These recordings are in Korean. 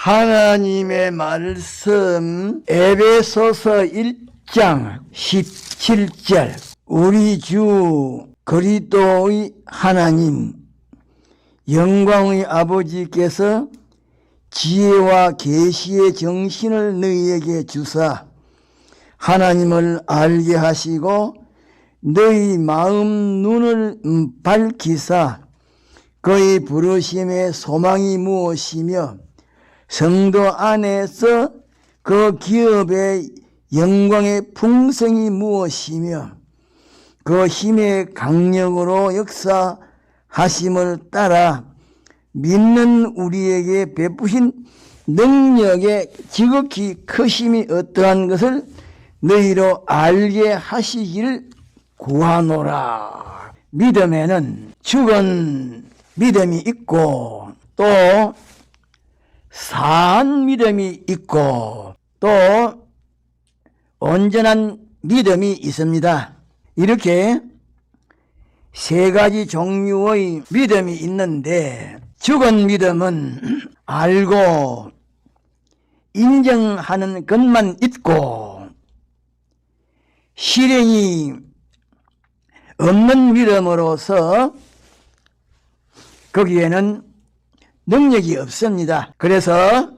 하나님의 말씀 에베소서 1장 17절 우리 주 그리스도의 하나님 영광의 아버지께서 지혜와 계시의 정신을 너희에게 주사 하나님을 알게 하시고 너희 마음 눈을 밝히사 그의 부르심의 소망이 무엇이며 성도 안에서 그 기업의 영광의 풍성이 무엇이며 그 힘의 강력으로 역사하심을 따라 믿는 우리에게 베푸신 능력의 지극히 크심이 어떠한 것을 너희로 알게 하시기를 구하노라. 믿음에는 죽은 믿음이 있고 또 사한 믿음이 있고 또 온전한 믿음이 있습니다. 이렇게 세 가지 종류의 믿음이 있는데 죽은 믿음은 알고 인정하는 것만 있고 실행이 없는 믿음으로서 거기에는 능력이 없습니다. 그래서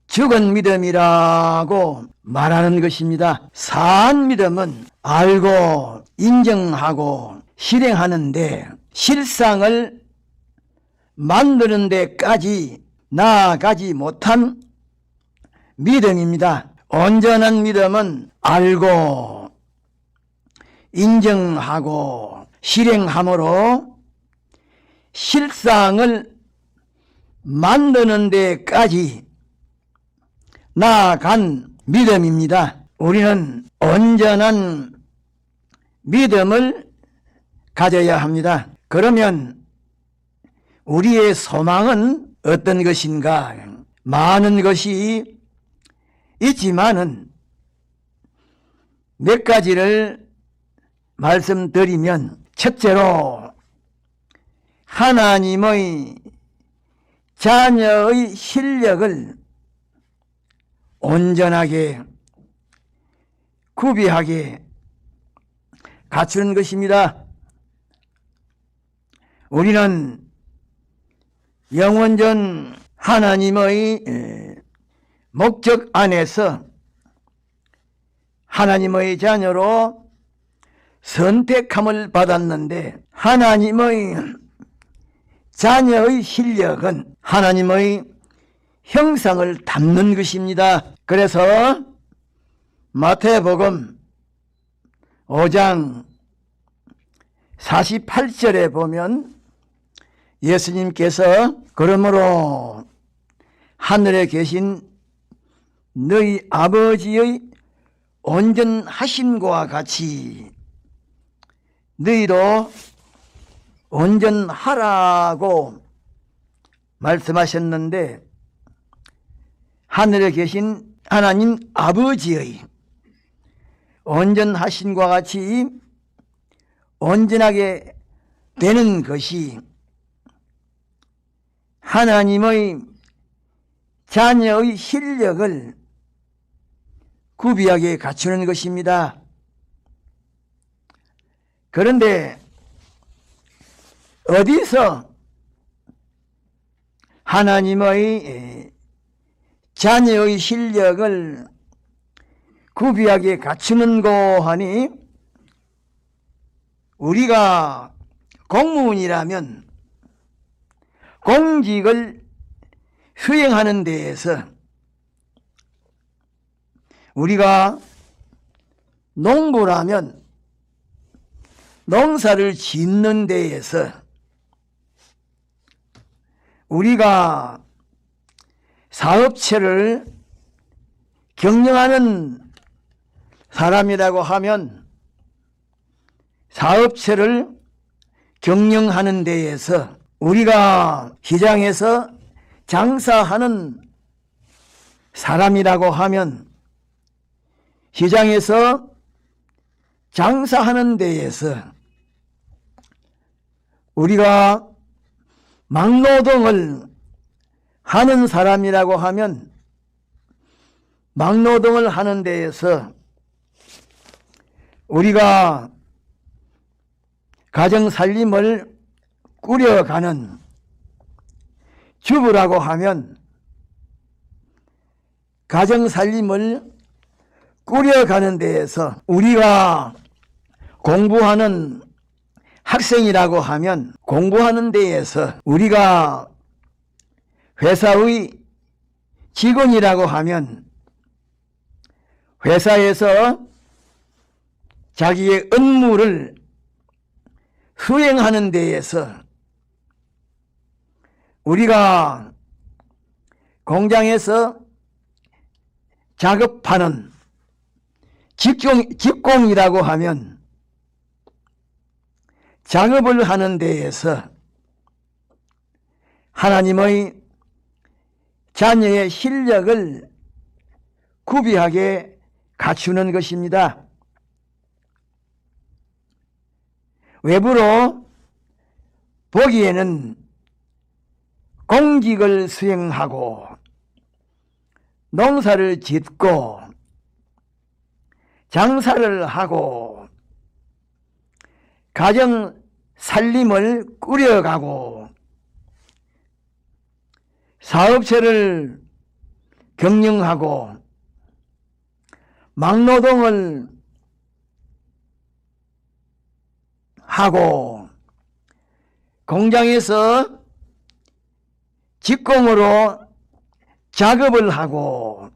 죽은 믿음이라고 말하는 것입니다. 사한 믿음은 알고 인정하고 실행하는데 실상을 만드는 데까지 나아가지 못한 믿음입니다. 온전한 믿음은 알고 인정하고 실행함으로 실상을 만드는 데까지 나아간 믿음입니다. 우리는 온전한 믿음을 가져야 합니다. 그러면 우리의 소망은 어떤 것인가? 많은 것이 있지만은 몇 가지를 말씀드리면 첫째로 하나님의 자녀의 실력을 온전하게 구비하게 갖추는 것입니다. 우리는 영원전 하나님의 목적 안에서 하나님의 자녀로 선택함을 받았는데 하나님의 자녀의 실력은 하나님의 형상을 담는 것입니다. 그래서 마태복음 5장 48절에 보면 예수님께서 그러므로 하늘에 계신 너희 아버지의 온전하심과 같이 너희도 온전하라고 말씀하셨는데 하늘에 계신 하나님 아버지의 온전하심과 같이 온전하게 되는 것이 하나님의 자녀의 실력을 구비하게 갖추는 것입니다. 그런데 어디서 하나님의 자녀의 실력을 구비하게 갖추는고 하니 우리가 공무원이라면 공직을 수행하는 데에서 우리가 농부라면 농사를 짓는 데에서 우리가 사업체를 경영하는 사람이라고 하면 사업체를 경영하는 데에서 우리가 시장에서 장사하는 사람이라고 하면 시장에서 장사하는 데에서 우리가 막노동을 하는 사람이라고 하면 막노동을 하는 데에서 우리가 가정 살림을 꾸려가는 주부라고 하면 가정 살림을 꾸려가는 데에서 우리가 공부하는 학생이라고 하면 공부하는 데에서 우리가 회사의 직원이라고 하면 회사에서 자기의 업무를 수행하는 데에서 우리가 공장에서 작업하는 직공이라고 하면 작업을 하는 데에서 하나님의 자녀의 실력을 구비하게 갖추는 것입니다. 외부로 보기에는 공직을 수행하고 농사를 짓고 장사를 하고 가정 살림을 꾸려가고 사업체를 경영하고 막노동을 하고 공장에서 직공으로 작업을 하고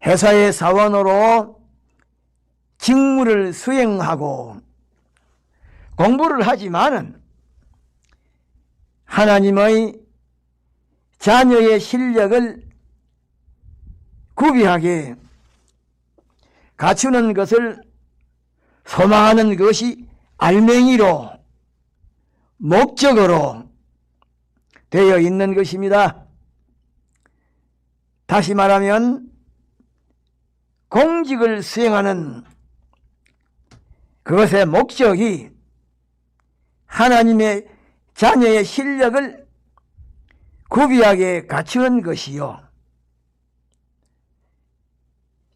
회사의 사원으로 직무를 수행하고 공부를 하지만은 하나님의 자녀의 실력을 구비하게 갖추는 것을 소망하는 것이 알맹이로 목적으로 되어 있는 것입니다. 다시 말하면 공직을 수행하는 그것의 목적이 하나님의 자녀의 실력을 구비하게 갖추는 것이요,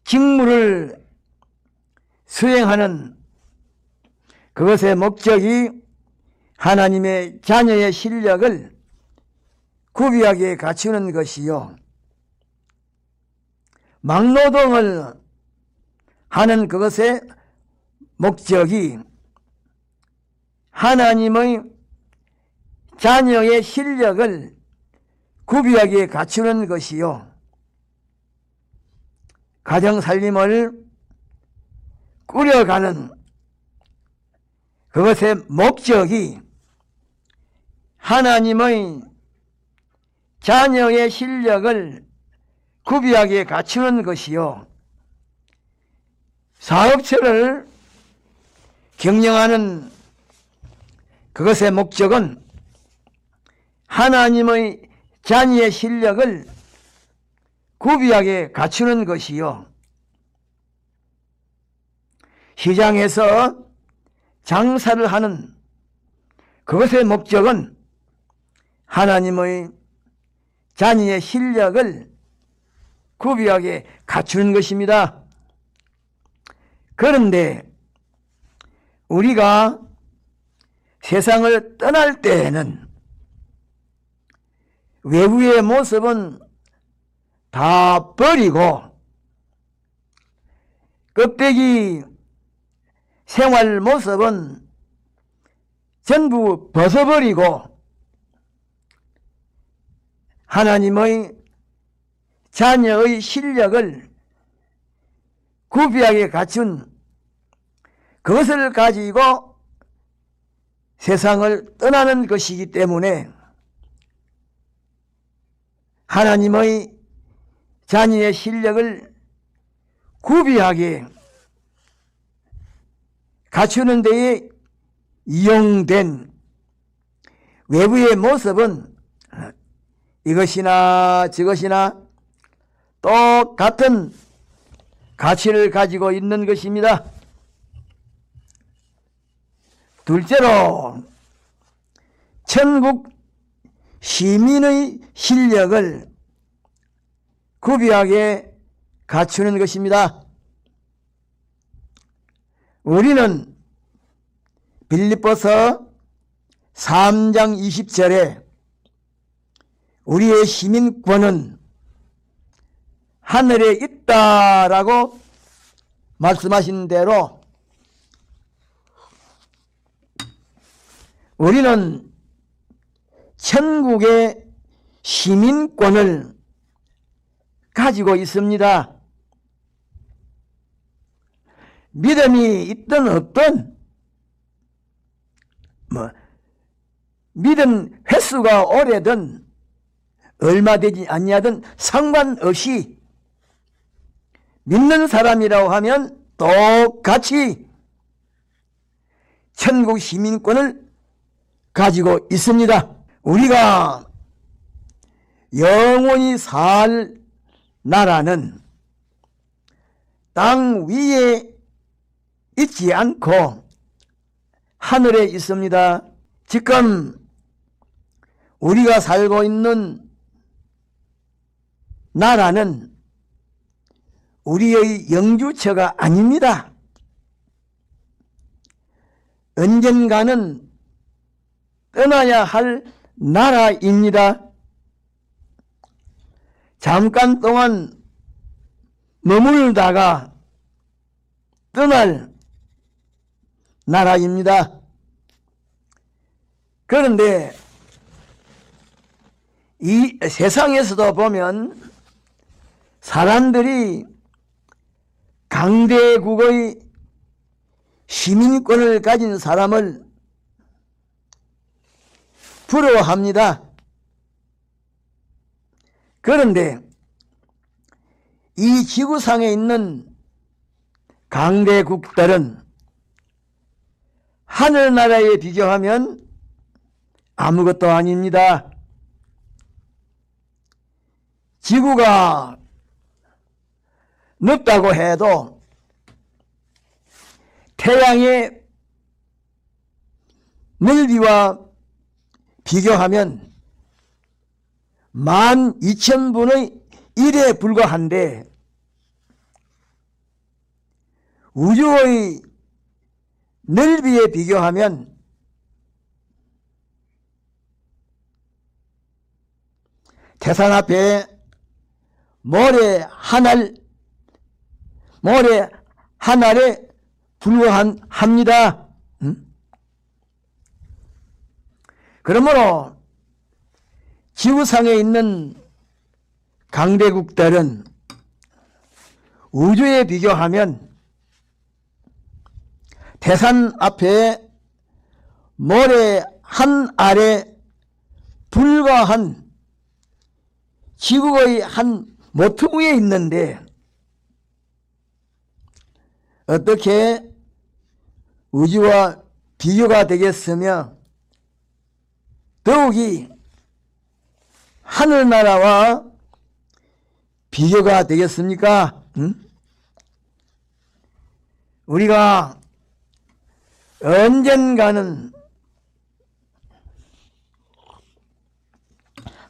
직무를 수행하는 그것의 목적이 하나님의 자녀의 실력을 구비하게 갖추는 것이요, 막노동을 하는 그것의 목적이 하나님의 자녀의 실력을 구비하게 갖추는 것이요, 가정 살림을 꾸려가는 그것의 목적이 하나님의 자녀의 실력을 구비하게 갖추는 것이요, 사업체를 경영하는 그것의 목적은 하나님의 자녀의 실력을 구비하게 갖추는 것이요, 시장에서 장사를 하는 그것의 목적은 하나님의 자녀의 실력을 구비하게 갖추는 것입니다. 그런데 우리가 세상을 떠날 때에는 외부의 모습은 다 버리고 껍데기 생활 모습은 전부 벗어버리고 하나님의 자녀의 실력을 구비하게 갖춘 그것을 가지고 세상을 떠나는 것이기 때문에 하나님의 자녀의 실력을 구비하게 갖추는 데에 이용된 외부의 모습은 이것이나 저것이나 똑같은 가치를 가지고 있는 것입니다. 둘째로 천국 시민의 실력을 구비하게 갖추는 것입니다. 우리는 빌립보서 3장 20절에 우리의 시민권은 하늘에 있다라고 말씀하신 대로 우리는 천국의 시민권을 가지고 있습니다. 믿음이 있든 없든 믿음 횟수가 오래든 얼마 되지 않냐든 상관없이 믿는 사람이라고 하면 똑같이 천국 시민권을 가지고 있습니다. 우리가 영원히 살 나라는 땅 위에 있지 않고 하늘에 있습니다. 지금 우리가 살고 있는 나라는 우리의 영주처가 아닙니다. 언젠가는 떠나야 할 나라입니다. 잠깐 동안 머물다가 떠날 나라입니다. 그런데 이 세상에서도 보면 사람들이 강대국의 시민권을 가진 사람을 부러워합니다. 그런데 이 지구상에 있는 강대국들은 하늘나라에 비교하면 아무것도 아닙니다. 지구가 넓다고 해도 태양의 넓이와 비교하면 12,000분의 1에 불과한데 우주의 넓이에 비교하면 태산 앞에 모래 하나에 불과합니다. 그러므로 지구상에 있는 강대국들은 우주에 비교하면 태산 앞에 모래 한 알에 불과한 지구의 한 모퉁이에 있는데 어떻게 우주와 비교가 되겠으며 더욱이 하늘나라와 비교가 되겠습니까? 우리가 언젠가는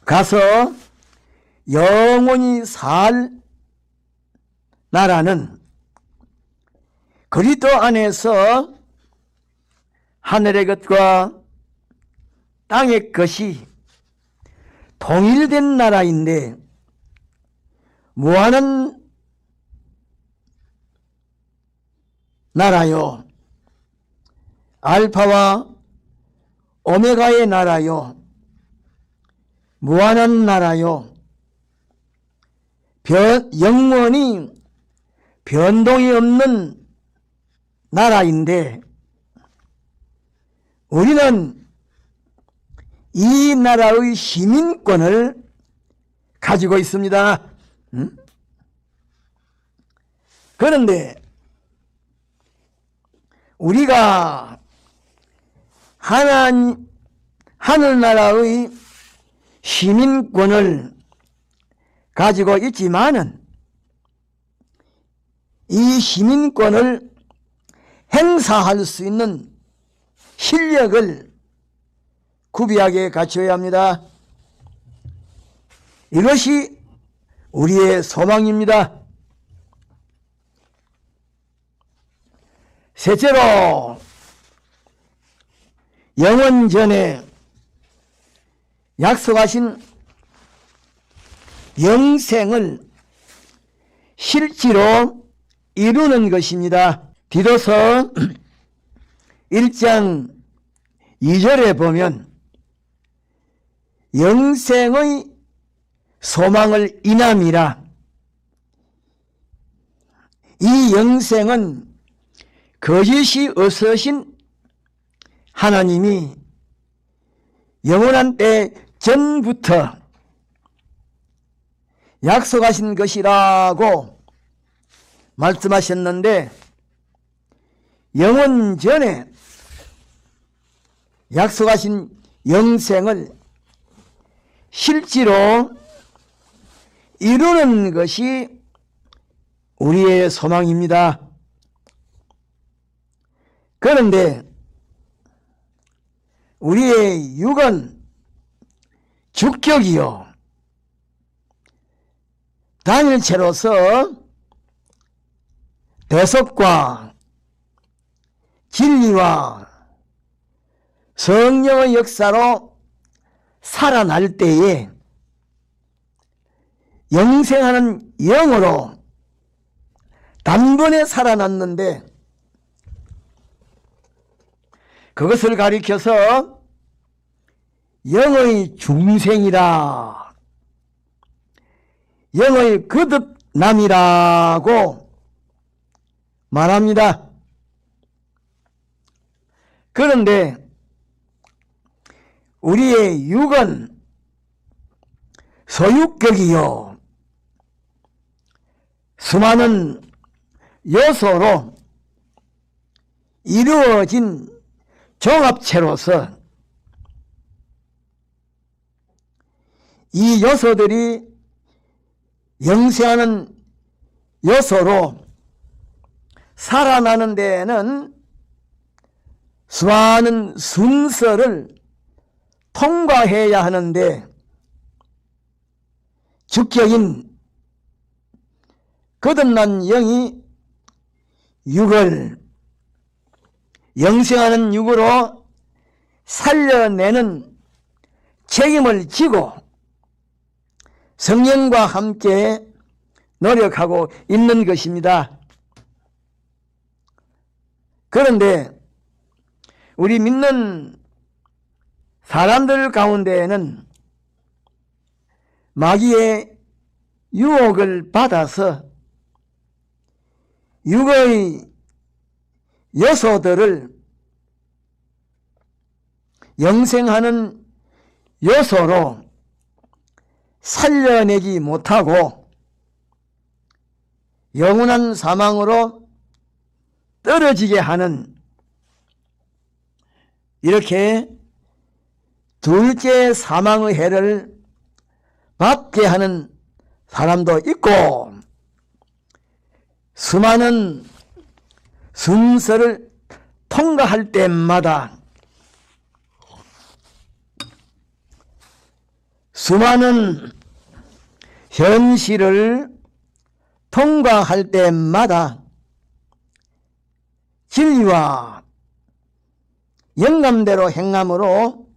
가서 영원히 살 나라는 그리스도 안에서 하늘의 것과 땅의 것이 통일된 나라인데 무한한 나라요, 알파와 오메가의 나라요, 무한한 나라요, 영원히 변동이 없는 나라인데 우리는 이 나라의 시민권을 가지고 있습니다. 그런데 우리가 하늘나라의 시민권을 가지고 있지만은 이 시민권을 행사할 수 있는 실력을 구비하게 갖춰야 합니다. 이것이 우리의 소망입니다. 셋째로, 영원 전에 약속하신 영생을 실제로 이루는 것입니다. 디도서 1장 2절에 보면 영생의 소망을 인함이라. 이 영생은 거짓이 없으신 하나님이 영원한 때 전부터 약속하신 것이라고 말씀하셨는데, 영원 전에 약속하신 영생을 실제로 이루는 것이 우리의 소망입니다. 그런데 우리의 육은 주격이요 단일체로서 대속과 진리와 성령의 역사로 살아날 때에 영생하는 영으로 단번에 살아났는데, 그것을 가리켜서 영의 중생이라, 영의 거듭남이라고 말합니다. 그런데 우리의 육은 소유격이요 수많은 요소로 이루어진 종합체로서 이 요소들이 영생하는 요소로 살아나는 데에는 수많은 순서를 통과해야 하는데, 주격인 거듭난 영이 육을 영생하는 육으로 살려내는 책임을 지고 성령과 함께 노력하고 있는 것입니다. 그런데 우리 믿는 사람들 가운데에는 마귀의 유혹을 받아서 육의 요소들을 영생하는 요소로 살려내지 못하고 영원한 사망으로 떨어지게 하는, 이렇게 둘째 사망의 해를 받게 하는 사람도 있고, 수많은 순서를 통과할 때마다 수많은 현실을 통과할 때마다 진리와 영감대로 행함으로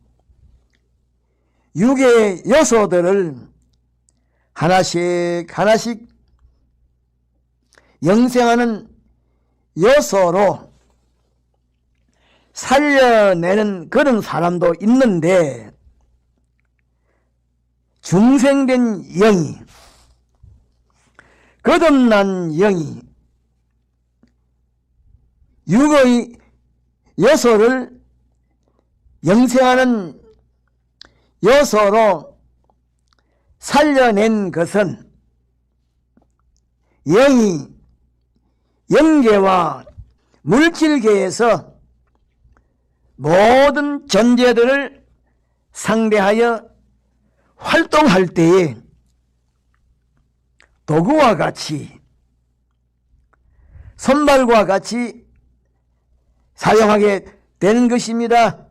육의 요소들을 하나씩 하나씩 영생하는 요소로 살려내는 그런 사람도 있는데, 중생된 영이, 거듭난 영이 육의 요소를 영생하는 요소로 살려낸 것은 영이 영계와 물질계에서 모든 존재들을 상대하여 활동할 때에 도구와 같이, 손발과 같이 사용하게 되는 것입니다.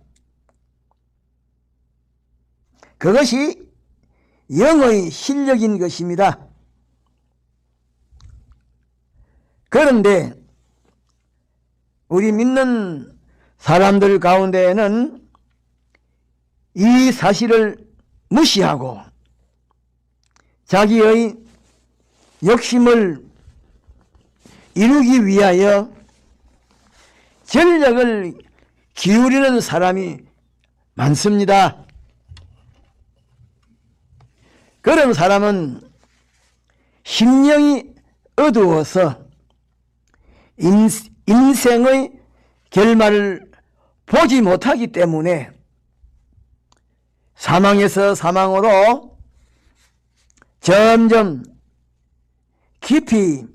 그것이 영의 실력인 것입니다. 그런데 우리 믿는 사람들 가운데에는 이 사실을 무시하고 자기의 욕심을 이루기 위하여 전력을 기울이는 사람이 많습니다. 그런 사람은 심령이 어두워서 인생의 결말을 보지 못하기 때문에 사망에서 사망으로 점점 깊이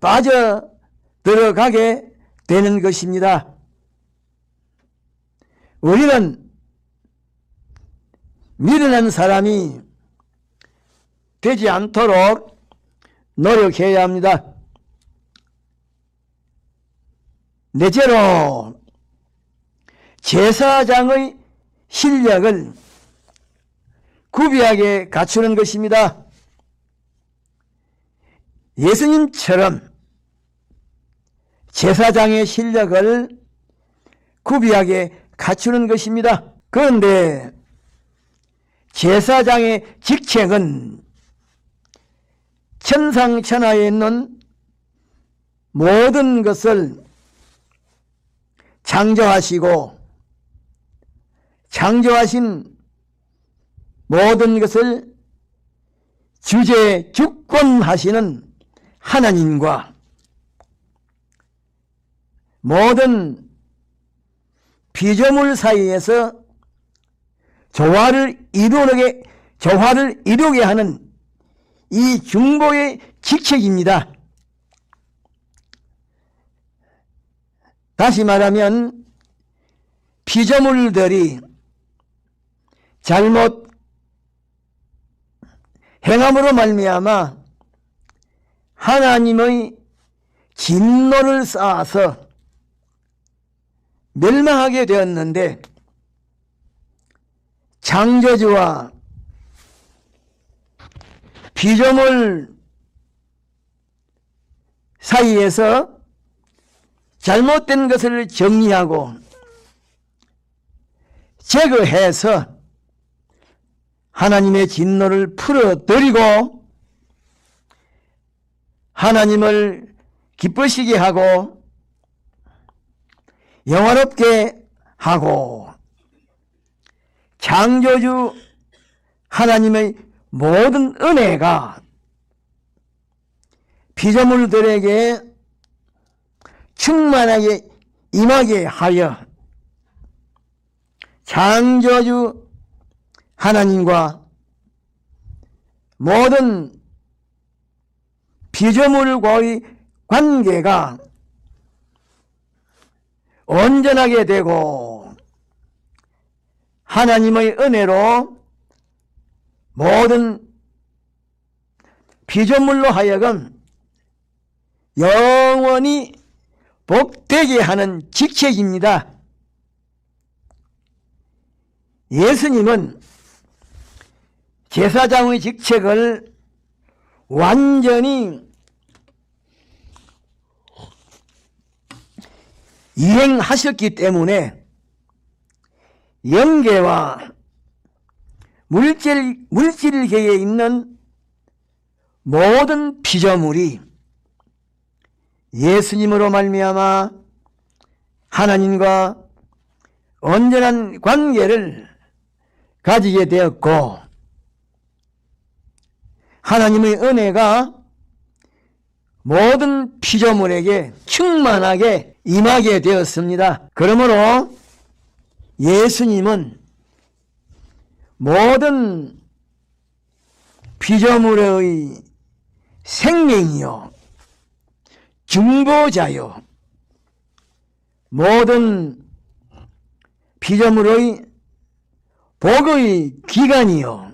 빠져 들어가게 되는 것입니다. 우리는 미련한 사람이 되지 않도록 노력해야 합니다. 넷째로 제사장의 실력을 구비하게 갖추는 것입니다. 예수님처럼 제사장의 실력을 구비하게 갖추는 것입니다. 그런데 제사장의 직책은 천상천하에 있는 모든 것을 창조하시고 창조하신 모든 것을 주재 주권하시는 하나님과 모든 피조물 사이에서 조화를 이루게 하는 이 중보의 직책입니다. 다시 말하면 피조물들이 잘못 행함으로 말미암아 하나님의 진노를 쌓아서 멸망하게 되었는데 창조주와 피조물 사이에서 잘못된 것을 정리하고 제거해서 하나님의 진노를 풀어드리고 하나님을 기쁘시게 하고 영화롭게 하고 창조주 하나님의 모든 은혜가 피조물들에게 충만하게 임하게 하여 창조주 하나님과 모든 피조물과의 관계가 온전하게 되고 하나님의 은혜로 모든 피조물로 하여금 영원히 복되게 하는 직책입니다. 예수님은 제사장의 직책을 완전히 이행하셨기 때문에 영계와 물질계에 있는 모든 피조물이 예수님으로 말미암아 하나님과 온전한 관계를 가지게 되었고 하나님의 은혜가 모든 피조물에게 충만하게 임하게 되었습니다. 그러므로 예수님은 모든 피조물의 생명이요 중보자요 모든 피조물의 복의 기관이요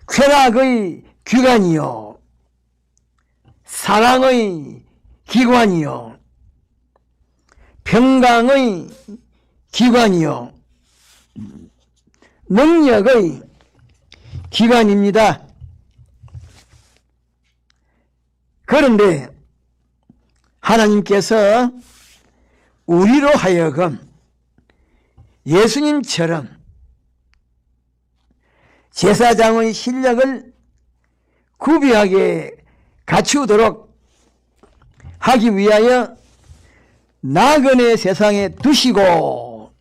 쾌락의 기관이요 사랑의 기관이요 평강의 기관이요 능력의 기관입니다. 그런데 하나님께서 우리로 하여금 예수님처럼 제사장의 실력을 구비하게 갖추도록 하기 위하여 나그네 세상에 두시고,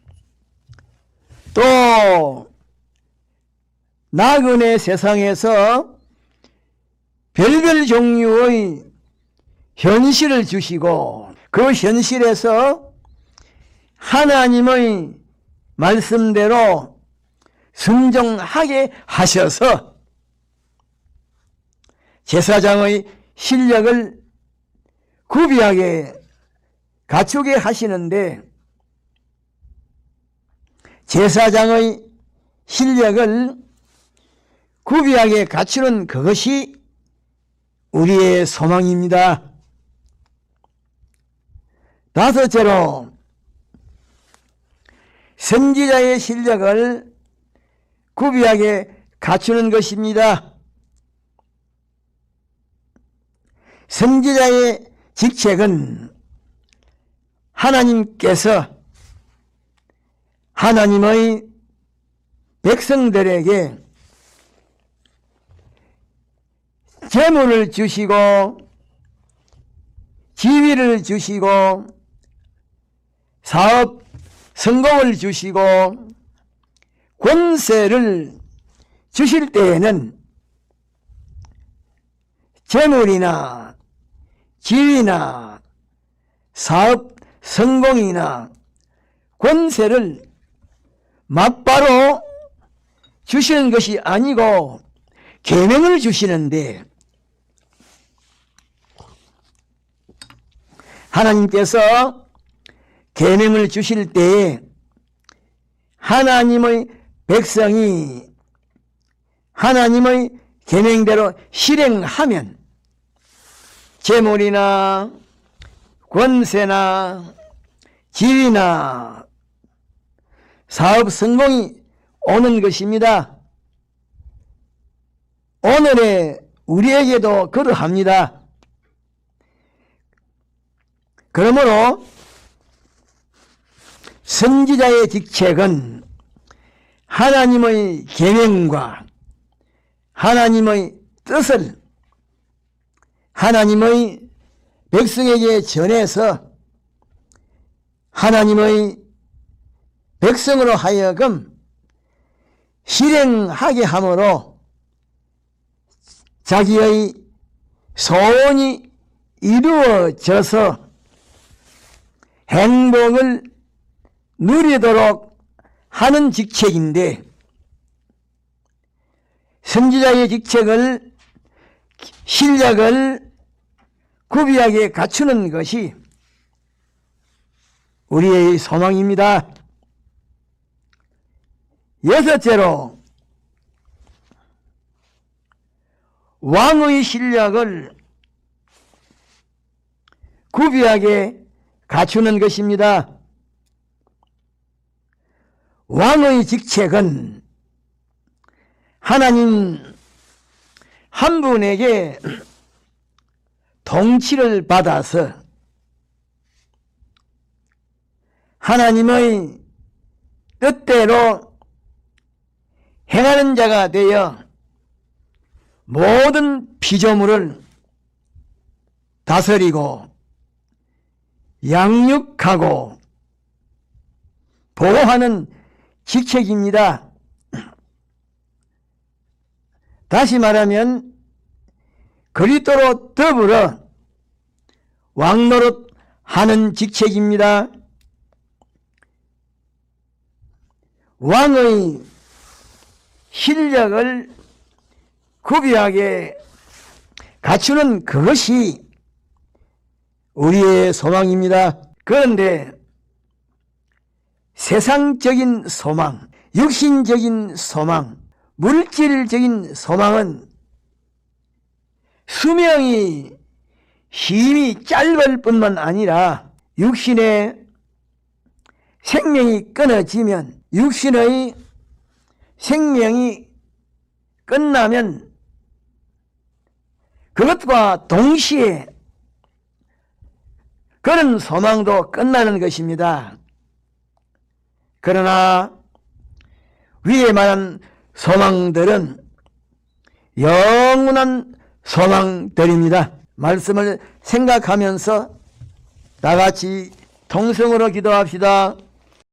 또 나그네 세상에서 별별 종류의 현실을 주시고, 그 현실에서 하나님의 말씀대로 순종하게 하셔서 제사장의 실력을 구비하게 갖추게 하시는데, 제사장의 실력을 구비하게 갖추는 그것이 우리의 소망입니다. 다섯째로, 선지자의 실력을 구비하게 갖추는 것입니다. 선지자의 직책은 하나님께서 하나님의 백성들에게 재물을 주시고 지위를 주시고 사업 성공을 주시고 권세를 주실 때에는 재물이나 지위나 사업 성공이나 권세를 막바로 주시는 것이 아니고 계명을 주시는데, 하나님께서 계명을 주실 때에 하나님의 백성이 하나님의 계명대로 실행하면 재물이나 권세나 지위나 사업 성공이 오는 것입니다. 오늘의 우리에게도 그러합니다. 그러므로 선지자의 직책은 하나님의 계명과 하나님의 뜻을 하나님의 백성에게 전해서 하나님의 백성으로 하여금 실행하게 함으로 자기의 소원이 이루어져서 행복을 누리도록 하는 직책인데, 선지자의 직책을 실력을 구비하게 갖추는 것이 우리의 소망입니다. 여섯째로, 왕의 실력을 구비하게 갖추는 것입니다. 왕의 직책은 하나님 한 분에게 통치를 받아서 하나님의 뜻대로 행하는 자가 되어 모든 피조물을 다스리고 양육하고 보호하는 직책입니다. 다시 말하면 그리스도로 더불어 왕노릇 하는 직책입니다. 왕의 실력을 구비하게 갖추는 그것이 우리의 소망입니다. 그런데 세상적인 소망, 육신적인 소망, 물질적인 소망은 수명이 힘이 짧을 뿐만 아니라 육신의 생명이 끊어지면 육신의 생명이 끝나면 그것과 동시에 그런 소망도 끝나는 것입니다. 그러나 위에 말한 소망들은 영원한 소망들입니다. 말씀을 생각하면서 다 같이 통성으로 기도합시다.